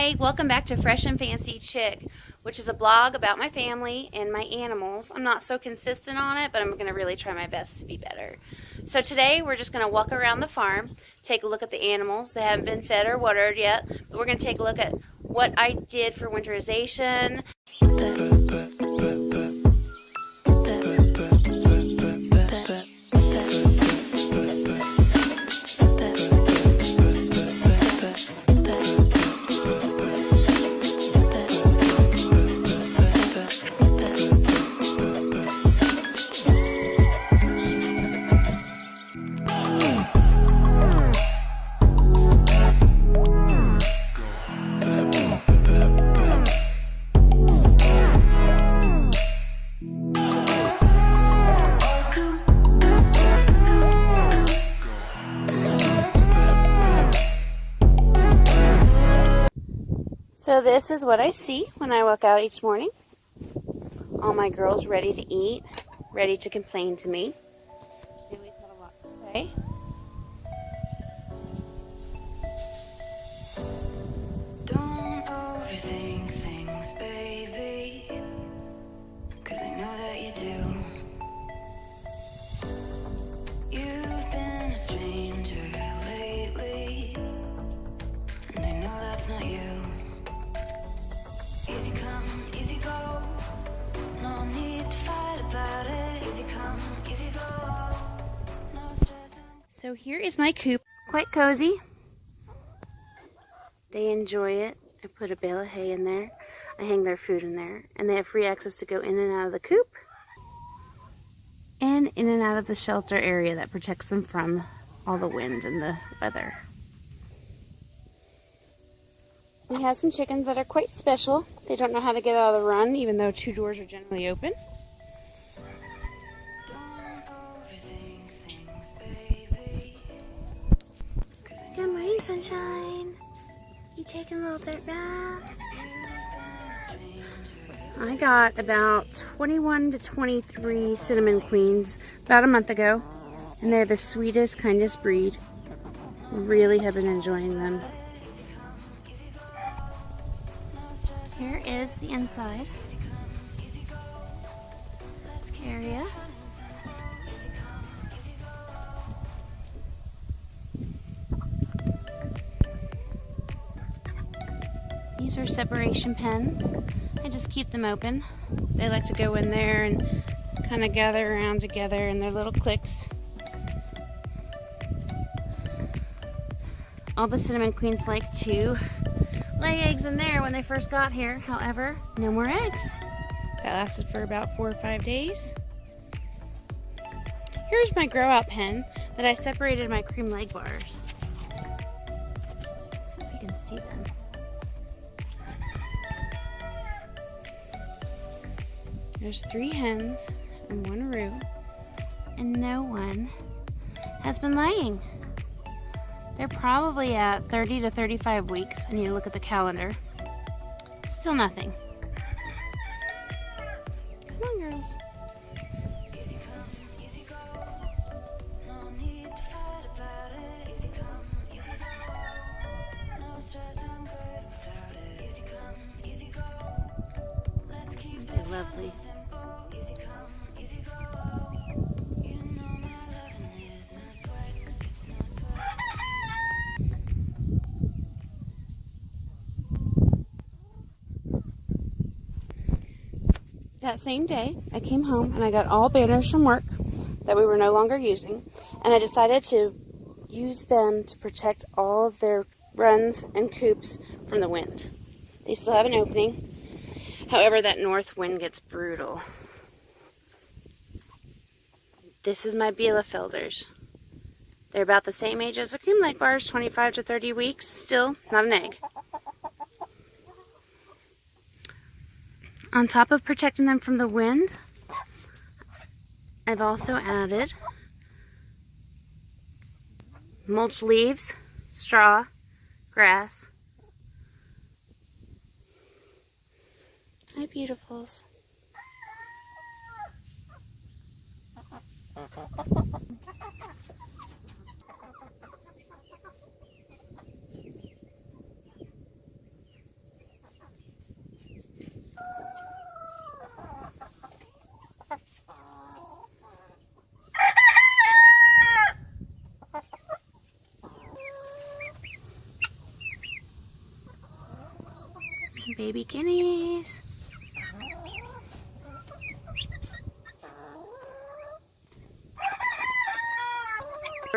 Hi, welcome back to Fresh and Fancy Chick, which is a blog about my family and my animals. I'm not so consistent on it, but I'm going to really try my best to be better. So today we're just going to walk around the farm, take a look at the animals. They haven't been fed or watered yet, but we're going to take a look at what I did for winterization. So this is what I see when I walk out each morning. All my girls ready to eat, ready to complain to me. They always have a lot to say. Don't overthink things, baby, 'cause I know that you do. You've been a stranger lately, and I know that's not you. Easy come, easy go, no need to fight about it. Easy come, easy go, no stress. So here is my coop. It's quite cozy. They enjoy it. I put a bale of hay in there. I hang their food in there. And they have free access to go in and out of the coop. And in and out of the shelter area that protects them from all the wind and the weather. We have some chickens that are quite special. They don't know how to get out of the run, even though 2 doors are generally open. Don't overthink things, baby, 'cause I know Good morning, sunshine. You taking a little dirt bath? you've been a stranger. I got about 21 to 23 cinnamon queens about a month ago, and they're the sweetest, kindest breed. Really have been enjoying them. Here is the inside area. These are separation pens. I just keep them open. They like to go in there and kind of gather around together in their little cliques. All the cinnamon queens like to lay eggs in there when they first got here. However, no more eggs. That lasted for about 4 or 5 days. Here's my grow out pen that I separated my cream leg bars. I hope you can see them. There's 3 hens and 1 roux, and no one has been laying. They're probably at 30 to 35 weeks. I need to look at the calendar. Still nothing. Come on, girls. Easy come, easy go, no need to fight about it. Easy come, easy go, no stress, I'm good without it. Easy come, easy go, let's keep They're it lovely. simple. Easy come, easy go, you know my loving is no sweat, it's no sweat. That same day, I came home and I got all banners from work that we were no longer using, and I decided to use them to protect all of their runs and coops from the wind. They still have an opening. However, that north wind gets brutal. This is my Bielefelders. They're about the same age as the cream leg bars, 25 to 30 weeks. Still not an egg. On top of protecting them from the wind, I've also added mulch leaves, straw, grass. Hi, beautifuls. Some baby guineas.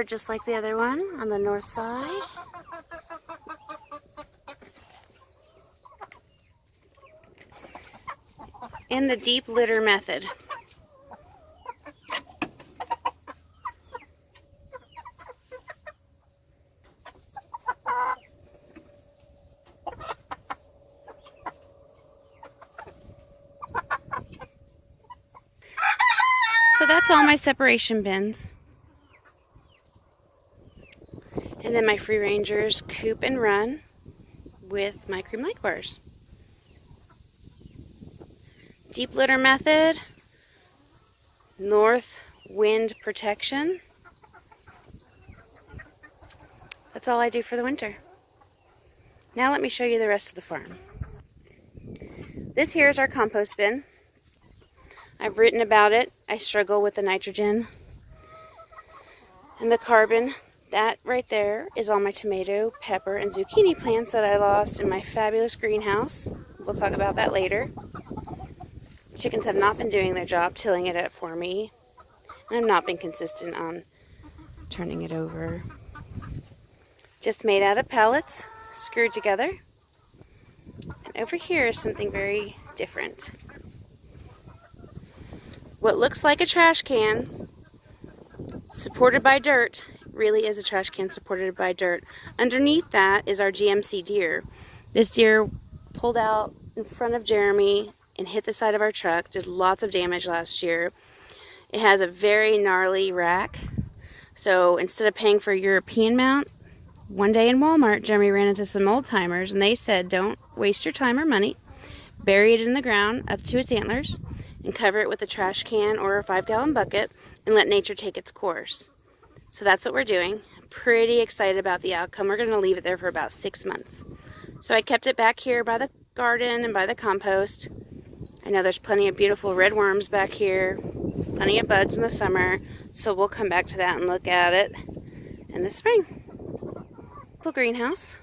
Just like the other one on the north side. And the deep litter method. So that's all my separation bins. And then my free rangers coop and run with my cream lake bars. Deep litter method, north wind protection. That's all I do for the winter. Now let me show you the rest of the farm. This here is our compost bin. I've written about it. I struggle with the nitrogen and the carbon. That right there is all my tomato, pepper, and zucchini plants that I lost in my fabulous greenhouse. We'll talk about that later. Chickens have not been doing their job, tilling it up for me. And I've not been consistent on turning it over. Just made out of pellets, screwed together. And over here is something very different. What looks like a trash can supported by dirt really is a trash can supported by dirt. Underneath that is our GMC deer. This deer pulled out in front of Jeremy and hit the side of our truck, did lots of damage last year. It has a very gnarly rack. So instead of paying for a European mount, one day in Walmart, Jeremy ran into some old timers and they said, don't waste your time or money. Bury it in the ground up to its antlers and cover it with a trash can or a 5-gallon bucket and let nature take its course. So that's what we're doing. I'm pretty excited about the outcome. We're going to leave it there for about 6 months. So I kept it back here by the garden and by the compost. I know there's plenty of beautiful red worms back here, plenty of bugs in the summer, so we'll come back to that and look at it in the spring. Little greenhouse.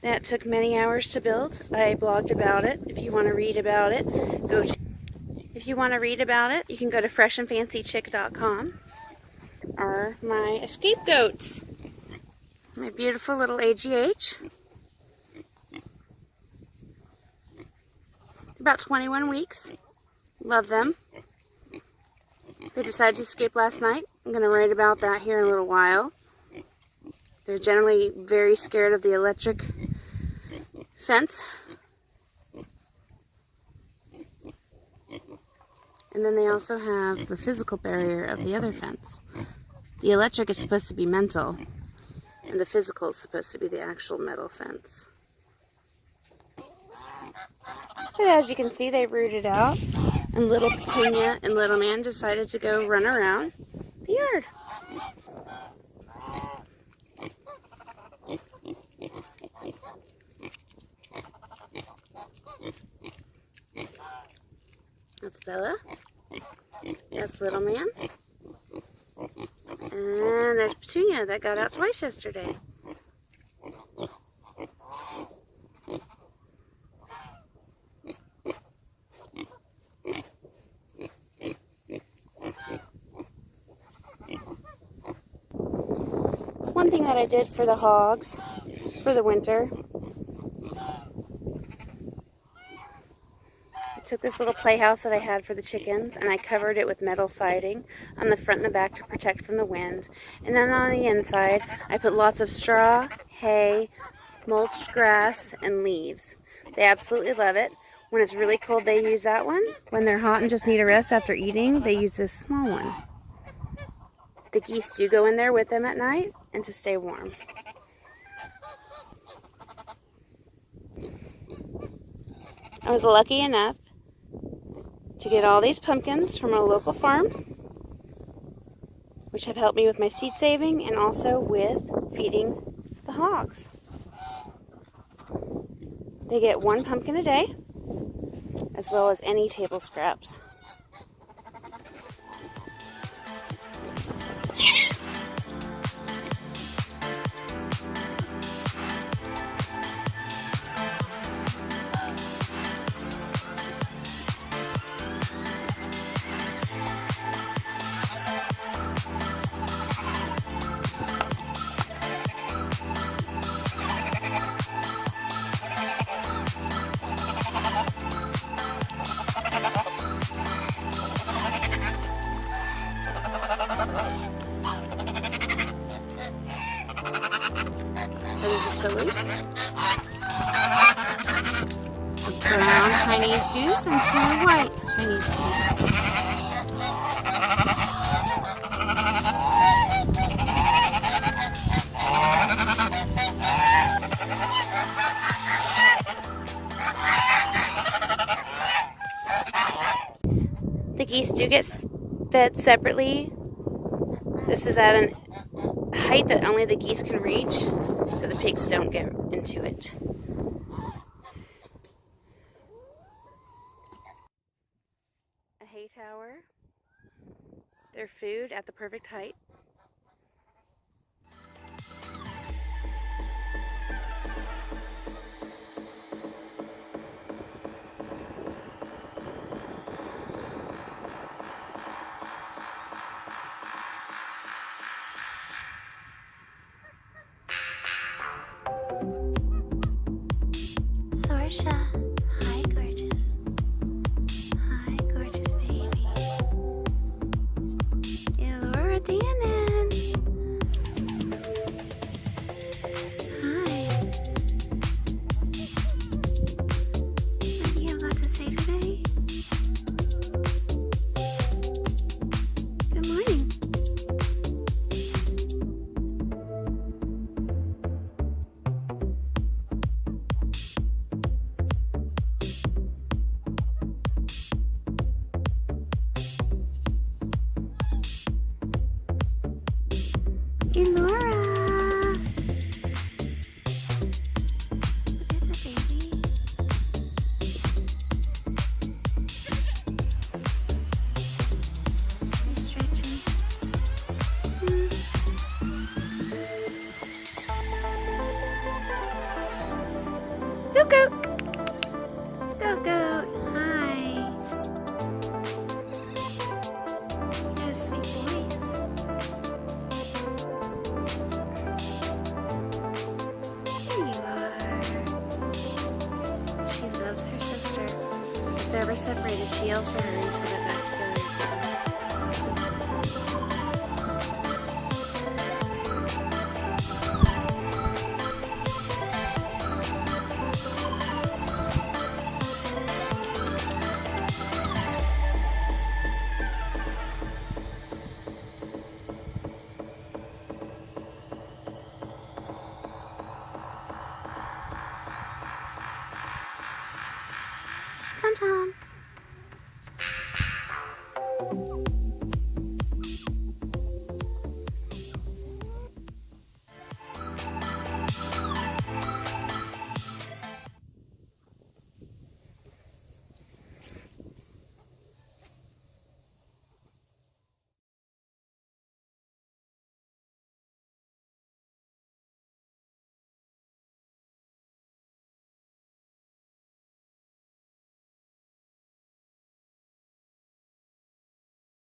That took many hours to build. I blogged about it. If you want to read about it, you can go to freshandfancychick.com. Are my scapegoats. My beautiful little AGH. About 21 weeks. Love them. They decided to escape last night. I'm going to write about that here in a little while. They're generally very scared of the electric fence. And then they also have the physical barrier of the other fence. The electric is supposed to be mental, and the physical is supposed to be the actual metal fence. But as you can see, they've rooted out, and little Petunia and little man decided to go run around the yard. That's Bella. That's little man. And there's Petunia that got out twice yesterday. One thing that I did for the hogs for the winter, I took this little playhouse that I had for the chickens and I covered it with metal siding on the front and the back to protect from the wind. And then on the inside, I put lots of straw, hay, mulched grass, and leaves. They absolutely love it. When it's really cold, they use that one. When they're hot and just need a rest after eating, they use this small one. The geese do go in there with them at night and to stay warm. I was lucky enough to get all these pumpkins from a local farm, which have helped me with my seed saving and also with feeding the hogs. They get 1 pumpkin a day, as well as any table scraps. A brown Chinese goose and two white Chinese geese. The geese do get fed separately. This is at a height that only the geese can reach, so the pigs don't get into it. A hay tower. Their food at the perfect height. Sorsha, hi gorgeous. Hi gorgeous baby. Elora Dannon. Hi. What do you have a lot to say today? Good morning. Elora! What is it, baby? You stretching? Goat goat! Goat goat! Hi! You got a sweet voice. There you are. She loves her sister. If they're ever separated, she yells for her until they're back together again. Tom Tom.